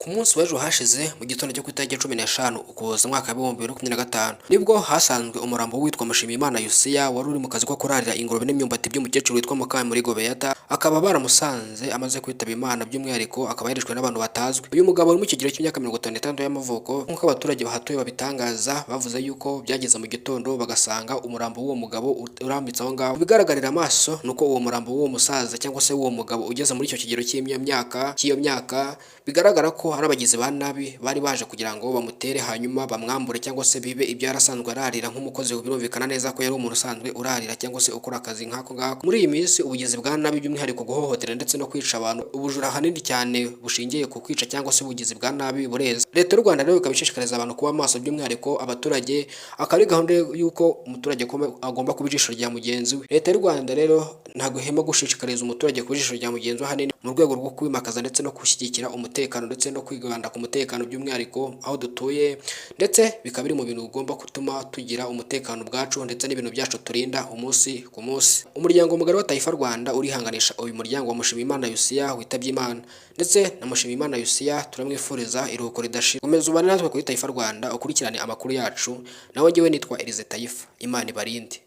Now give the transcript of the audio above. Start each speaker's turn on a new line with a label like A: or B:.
A: Ku munsi w'ejo hashize mu gitondo cyo ku itariki 15 Ukuboza umwaka wa 2025 nibwo hasanzwe umurambo witwa Mushimiyimana Yusia wari uri mu kazi ko kurarira ingurube n'imyumbati by'umukecuru witwa Mukamurigo Beata, akaba baramusanze amaze kwitaba Imana, by'umwihariko akaba yarishwe n'abantu batazwi. Uyu mugabo uri mu kigero cy'imyaka 56 y'amavuko, nk'uko abaturage bahatuye babitangaza, bavuze yuko byageze mu gitondo bagasanga umurambo w'uwo mugabo urambitse aho ngaho. Bigaragarira amaso nuko uwo murambo w'uwo musaza cyangwa se w'uwo mugabo ugeze muri icyo kigero cy'iyo myaka bigaragara ko hari abagizi ba nabi bari baje kugira ngo bamutere hanyuma bamwambure cyangwa se bibe ibyo yarasanzwe ararira nk'umukozi. Birumvikana neza ko yari umuntu usanzwe urarira cyangwa se ukora akazi nk'ako ngako. Muri iyi minsi ubugizi bwa nabi by'umwihariko guhohotera ndetse no kwica abantu, ubujura hanini cyane bushingiye ku kwica cyangwa se ubugizi bwa nabi bureza. Leta y'u Rwanda rero ikaba ishishikariza abantu kuba maso, by'umwihariko abaturage, akaba ari gahunda y'uko umuturage agomba kuba ijisho rya mugenzi we. Leta y'u Rwanda rero ntabwo ihema gushishikariza umuturage kuba ijisho rya mugenzi we, hanini mu rwego rwo kwimakaza ndetse no gushyigikira umutekano ndetse no kwiganda ku mutekano by'umwihariko aho dutuye, ndetse bikaba biri mu bintu bigomba gutuma tugira umutekano bwacu ndetse n'ibintu byacu turinda umunsi ku munsi. Umuryango mugari wa Taifa Rwanda urihanganisha uyu muryango wa Mushimiyimana Yusia witabye Imana, ndetse na Mushimiyimana Yusia turamwifuriza iruhuko ridashira. Komeza ubane natwe kuri Taifa Rwanda ukurikirane amakuru yacu, nawe njyewe nitwa Elize Taifa. Imana ibarinde.